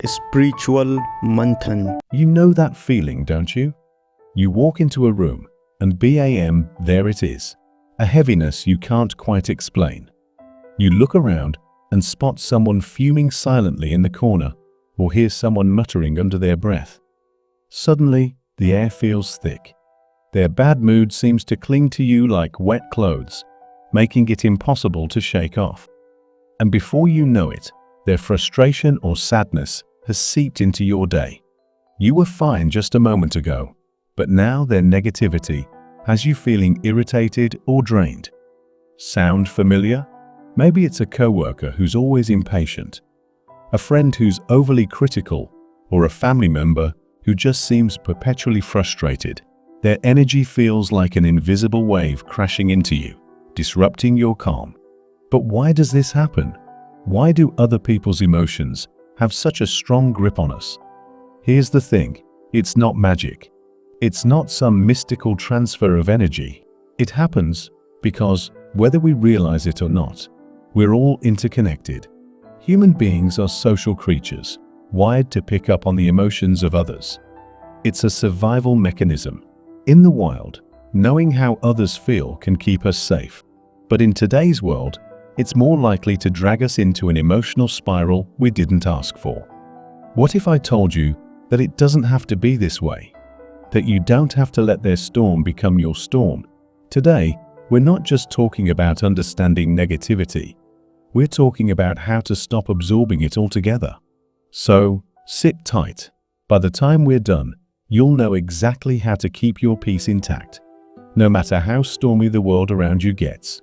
spiritual Manthan. You know that feeling, don't you? You walk into a room and bam, there it is. A heaviness you can't quite explain. You look around and spot someone fuming silently in the corner or hear someone muttering under their breath. Suddenly, the air feels thick. Their bad mood seems to cling to you like wet clothes, making it impossible to shake off. And before you know it, their frustration or sadness has seeped into your day. You were fine just a moment ago, but now their negativity has you feeling irritated or drained. Sound familiar? Maybe it's a coworker who's always impatient, a friend who's overly critical, or a family member who just seems perpetually frustrated. Their energy feels like an invisible wave crashing into you, disrupting your calm. But why does this happen? Why do other people's emotions have such a strong grip on us? Here's the thing, it's not magic. It's not some mystical transfer of energy. It happens because, whether we realize it or not, we're all interconnected. Human beings are social creatures, wired to pick up on the emotions of others. It's a survival mechanism. In the wild, knowing how others feel can keep us safe. But in today's world, it's more likely to drag us into an emotional spiral we didn't ask for. What if I told you that it doesn't have to be this way? That you don't have to let their storm become your storm? Today, we're not just talking about understanding negativity. We're talking about how to stop absorbing it altogether. So, sit tight. By the time we're done, you'll know exactly how to keep your peace intact, no matter how stormy the world around you gets.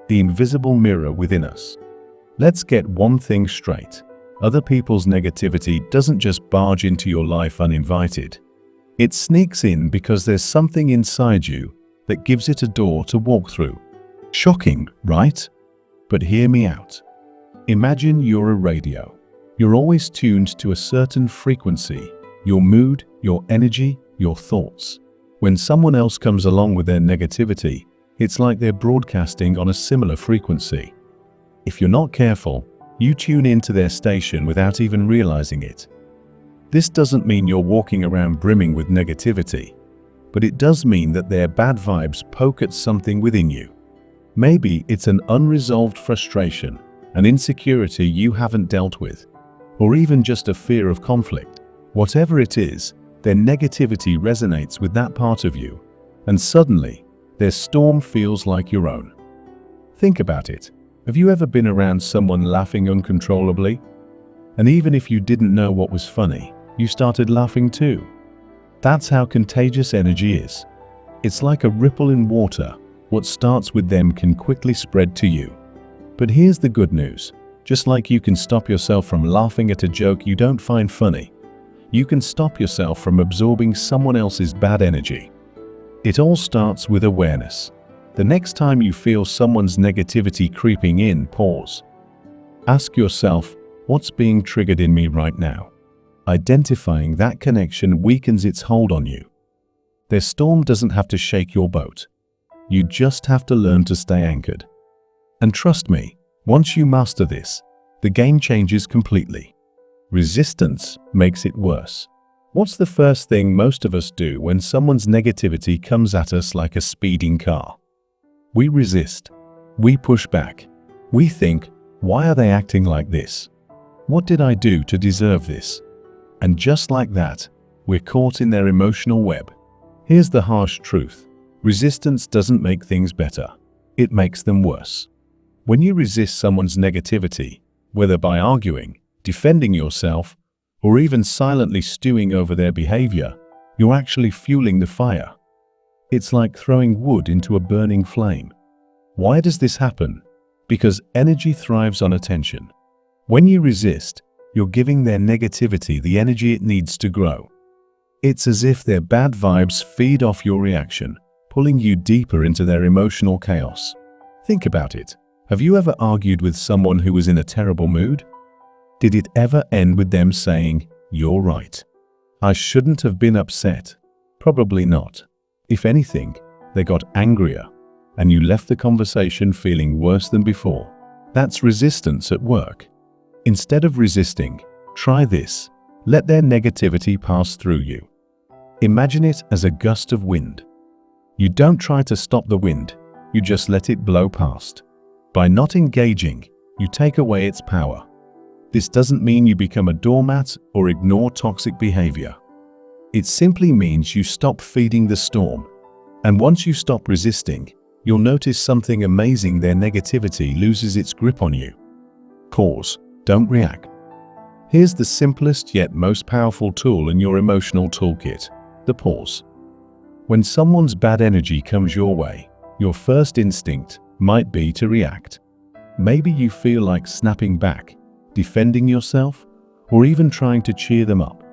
The invisible mirror within us. Let's get one thing straight. Other people's negativity doesn't just barge into your life uninvited. It sneaks in because there's something inside you that gives it a door to walk through. Shocking, right? But hear me out. Imagine you're a radio. You're always tuned to a certain frequency, your mood, your energy, your thoughts. When someone else comes along with their negativity, it's like they're broadcasting on a similar frequency. If you're not careful, you tune into their station without even realizing it. This doesn't mean you're walking around brimming with negativity, but it does mean that their bad vibes poke at something within you. Maybe it's an unresolved frustration, an insecurity you haven't dealt with, or even just a fear of conflict. Whatever it is, their negativity resonates with that part of you, and suddenly, their storm feels like your own. Think about it. Have you ever been around someone laughing uncontrollably? And even if you didn't know what was funny, you started laughing too. That's how contagious energy is. It's like a ripple in water. What starts with them can quickly spread to you. But here's the good news. Just like you can stop yourself from laughing at a joke you don't find funny, you can stop yourself from absorbing someone else's bad energy. It all starts with awareness. The next time you feel someone's negativity creeping in, pause. Ask yourself, what's being triggered in me right now? Identifying that connection weakens its hold on you. Their storm doesn't have to shake your boat. You just have to learn to stay anchored. And trust me, once you master this, the game changes completely. Resistance makes it worse. What's the first thing most of us do when someone's negativity comes at us like a speeding car? We resist. We push back. We think, why are they acting like this? What did I do to deserve this? And just like that, we're caught in their emotional web. Here's the harsh truth. Resistance doesn't make things better. It makes them worse. When you resist someone's negativity, whether by arguing, defending yourself, or even silently stewing over their behavior, you're actually fueling the fire. It's like throwing wood into a burning flame. Why does this happen? Because energy thrives on attention. When you resist, you're giving their negativity the energy it needs to grow. It's as if their bad vibes feed off your reaction, pulling you deeper into their emotional chaos. Think about it. Have you ever argued with someone who was in a terrible mood? Did it ever end with them saying, "You're right. I shouldn't have been upset"? Probably not. If anything, they got angrier, and you left the conversation feeling worse than before. That's resistance at work. Instead of resisting, try this. Let their negativity pass through you. Imagine it as a gust of wind. You don't try to stop the wind, you just let it blow past. By not engaging, you take away its power. This doesn't mean you become a doormat or ignore toxic behavior. It simply means you stop feeding the storm. And once you stop resisting, you'll notice something amazing: their negativity loses its grip on you. Pause, don't react. Here's the simplest yet most powerful tool in your emotional toolkit: the pause. When someone's bad energy comes your way, your first instinct might be to react. Maybe you feel like snapping back, defending yourself, or even trying to cheer them up.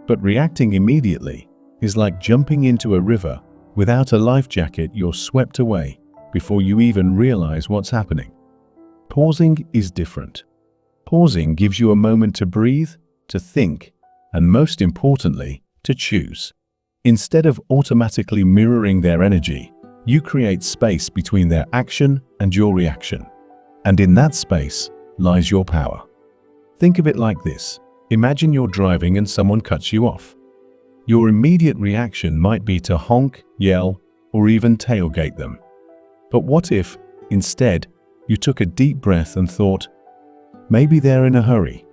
But reacting immediately is like jumping into a river. Without a life jacket, you're swept away before you even realize what's happening. Pausing is different. Pausing gives you a moment to breathe, to think, and most importantly, to choose. Instead of automatically mirroring their energy, you create space between their action and your reaction. And in that space lies your power. Think of it like this. Imagine you're driving and someone cuts you off. Your immediate reaction might be to honk, yell, or even tailgate them. But what if, instead, you took a deep breath and thought, maybe they're in a hurry.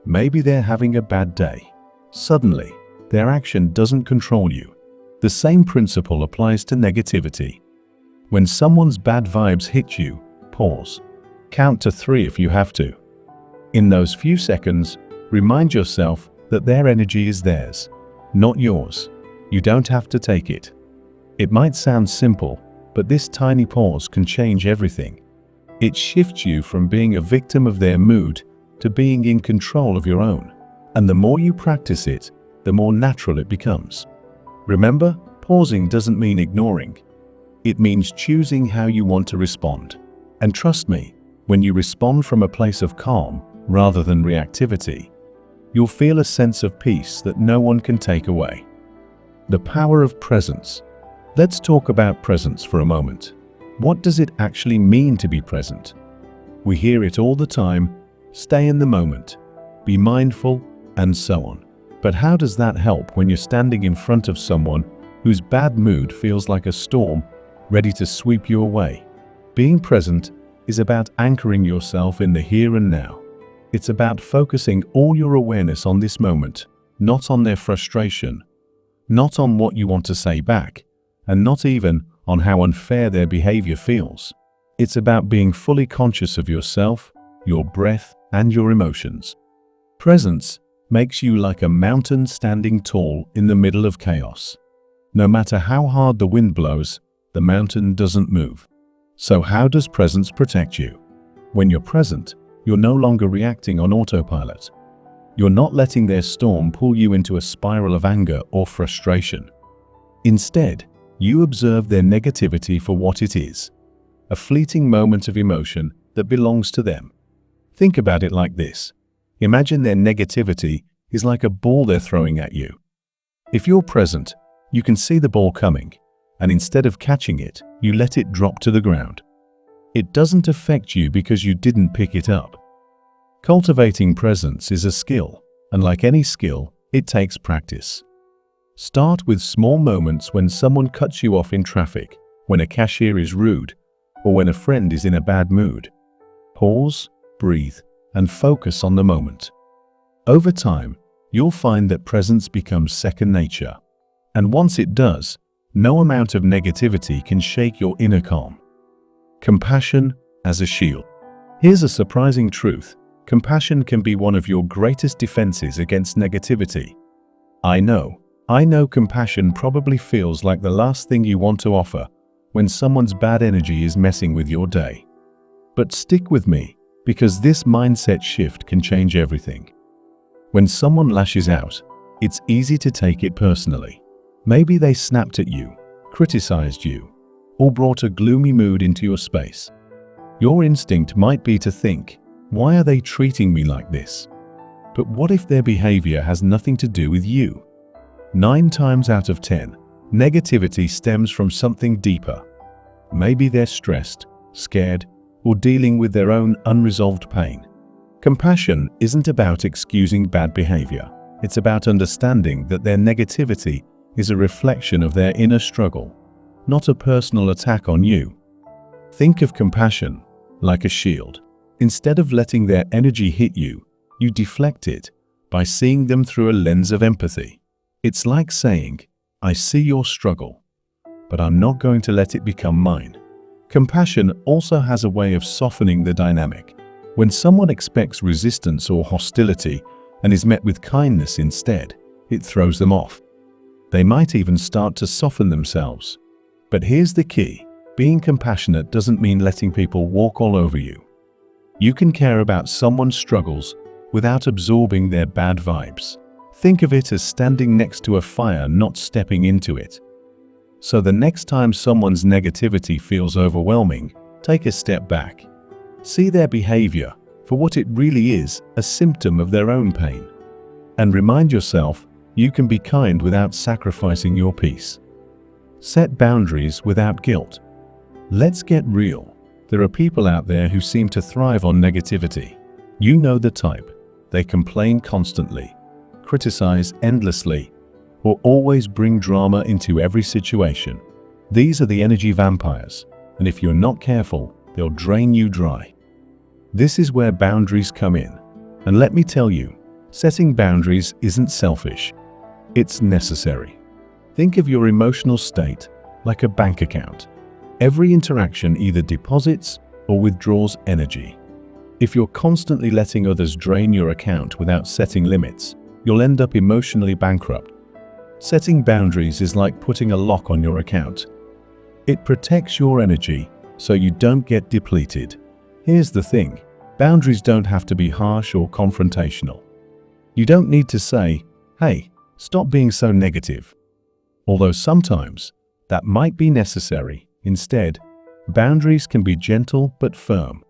Maybe they're having a bad day. Suddenly, their action doesn't control you. The same principle applies to negativity. When someone's bad vibes hit you, pause. Count to 3 if you have to. In those few seconds, remind yourself that their energy is theirs, not yours. You don't have to take it. It might sound simple, but this tiny pause can change everything. It shifts you from being a victim of their mood to being in control of your own. And the more you practice it, the more natural it becomes. Remember, pausing doesn't mean ignoring. It means choosing how you want to respond. And trust me, when you respond from a place of calm rather than reactivity, you'll feel a sense of peace that no one can take away. The power of presence. Let's talk about presence for a moment. What does it actually mean to be present? We hear it all the time: stay in the moment, be mindful, and so on. But how does that help when you're standing in front of someone whose bad mood feels like a storm ready to sweep you away? Being present is about anchoring yourself in the here and now. It's about focusing all your awareness on this moment, not on their frustration, not on what you want to say back, and not even on how unfair their behavior feels. It's about being fully conscious of yourself, your breath, and your emotions. Presence makes you like a mountain standing tall in the middle of chaos. No matter how hard the wind blows, the mountain doesn't move. So how does presence protect you? When you're present, you're no longer reacting on autopilot. You're not letting their storm pull you into a spiral of anger or frustration. Instead, you observe their negativity for what it is: a fleeting moment of emotion that belongs to them. Think about it like this. Imagine their negativity is like a ball they're throwing at you. If you're present, you can see the ball coming, and instead of catching it, you let it drop to the ground. It doesn't affect you because you didn't pick it up. Cultivating presence is a skill, and like any skill, it takes practice. Start with small moments: when someone cuts you off in traffic, when a cashier is rude, or when a friend is in a bad mood. Pause, breathe, and focus on the moment. Over time, you'll find that presence becomes second nature. And once it does, no amount of negativity can shake your inner calm. Compassion as a shield. Here's a surprising truth. Compassion can be one of your greatest defenses against negativity. I know compassion probably feels like the last thing you want to offer when someone's bad energy is messing with your day. But stick with me, because this mindset shift can change everything. When someone lashes out, it's easy to take it personally. Maybe they snapped at you, criticized you, or brought a gloomy mood into your space. Your instinct might be to think, why are they treating me like this? But what if their behavior has nothing to do with you? 9 times out of 10, negativity stems from something deeper. Maybe they're stressed, scared, or dealing with their own unresolved pain. Compassion isn't about excusing bad behavior. It's about understanding that their negativity is a reflection of their inner struggle, not a personal attack on you. Think of compassion like a shield. Instead of letting their energy hit you, you deflect it by seeing them through a lens of empathy. It's like saying, "I see your struggle, but I'm not going to let it become mine." Compassion also has a way of softening the dynamic. When someone expects resistance or hostility and is met with kindness instead, it throws them off. They might even start to soften themselves. But here's the key. Being compassionate doesn't mean letting people walk all over you. You can care about someone's struggles without absorbing their bad vibes. Think of it as standing next to a fire, not stepping into it. So the next time someone's negativity feels overwhelming, take a step back. See their behavior for what it really is, a symptom of their own pain. And remind yourself, you can be kind without sacrificing your peace. Set boundaries without guilt. Let's get real. There are people out there who seem to thrive on negativity. You know the type. They complain constantly, criticize endlessly, or always bring drama into every situation. These are the energy vampires, and if you're not careful, they'll drain you dry. This is where boundaries come in. And let me tell you, setting boundaries isn't selfish. It's necessary. Think of your emotional state like a bank account. Every interaction either deposits or withdraws energy. If you're constantly letting others drain your account without setting limits, you'll end up emotionally bankrupt. Setting boundaries is like putting a lock on your account. It protects your energy so you don't get depleted. Here's the thing, boundaries don't have to be harsh or confrontational. You don't need to say, "Hey, stop being so negative." Although sometimes that might be necessary. Instead, boundaries can be gentle but firm.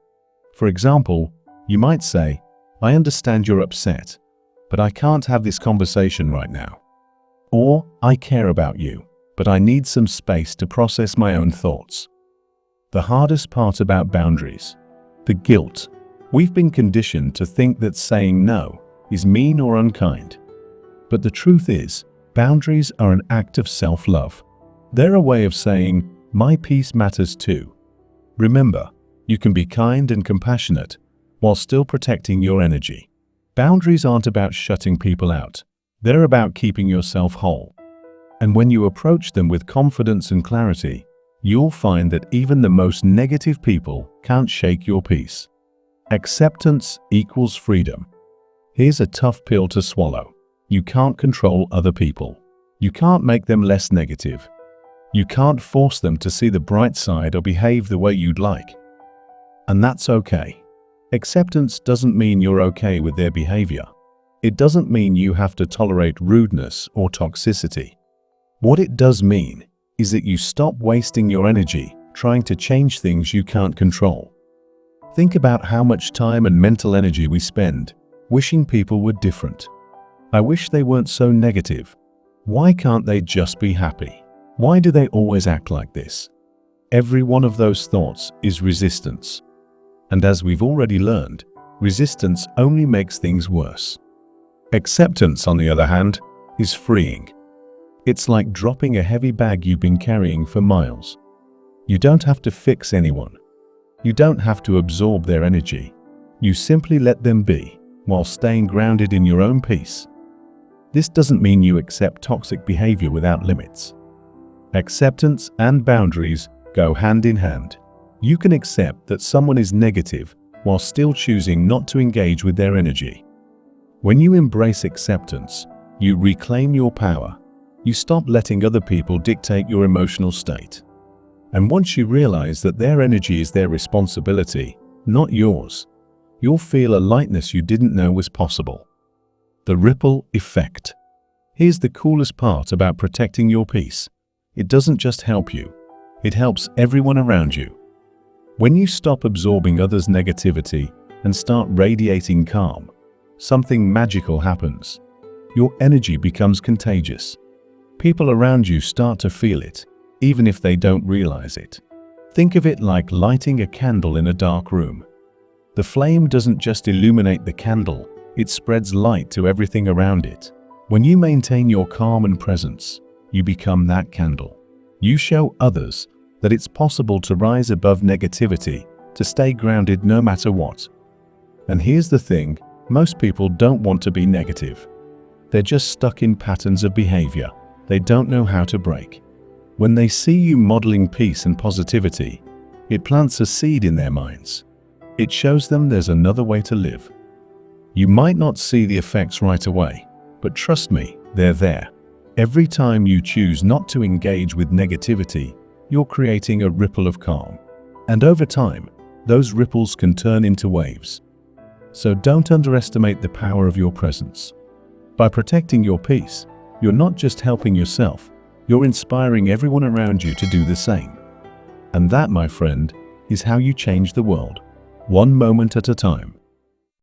For example, you might say, "I understand you're upset, but I can't have this conversation right now." Or, "I care about you, but I need some space to process my own thoughts." The hardest part about boundaries, the guilt. We've been conditioned to think that saying no is mean or unkind. But the truth is, boundaries are an act of self-love. They're a way of saying, "My peace matters too." Remember, you can be kind and compassionate while still protecting your energy. Boundaries aren't about shutting people out. They're about keeping yourself whole. And when you approach them with confidence and clarity, you'll find that even the most negative people can't shake your peace. Acceptance equals freedom. Here's a tough pill to swallow. You can't control other people. You can't make them less negative. You can't force them to see the bright side or behave the way you'd like. And that's okay. Acceptance doesn't mean you're okay with their behavior. It doesn't mean you have to tolerate rudeness or toxicity. What it does mean is that you stop wasting your energy trying to change things you can't control. Think about how much time and mental energy we spend wishing people were different. "I wish they weren't so negative. Why can't they just be happy? Why do they always act like this?" Every one of those thoughts is resistance. And as we've already learned, resistance only makes things worse. Acceptance, on the other hand, is freeing. It's like dropping a heavy bag you've been carrying for miles. You don't have to fix anyone. You don't have to absorb their energy. You simply let them be, while staying grounded in your own peace. This doesn't mean you accept toxic behavior without limits. Acceptance and boundaries go hand in hand. You can accept that someone is negative while still choosing not to engage with their energy. When you embrace acceptance, you reclaim your power. You stop letting other people dictate your emotional state. And once you realize that their energy is their responsibility, not yours, you'll feel a lightness you didn't know was possible. The ripple effect. Here's the coolest part about protecting your peace. It doesn't just help you, it helps everyone around you. When you stop absorbing others' negativity and start radiating calm, something magical happens. Your energy becomes contagious. People around you start to feel it, even if they don't realize it. Think of it like lighting a candle in a dark room. The flame doesn't just illuminate the candle, it spreads light to everything around it. When you maintain your calm and presence, you become that candle. You show others that it's possible to rise above negativity, to stay grounded no matter what. And here's the thing, most people don't want to be negative. They're just stuck in patterns of behavior they don't know how to break. When they see you modeling peace and positivity, it plants a seed in their minds. It shows them there's another way to live. You might not see the effects right away, but trust me, they're there. Every time you choose not to engage with negativity, you're creating a ripple of calm. And over time, those ripples can turn into waves. So don't underestimate the power of your presence. By protecting your peace, you're not just helping yourself, you're inspiring everyone around you to do the same. And that, my friend, is how you change the world, one moment at a time.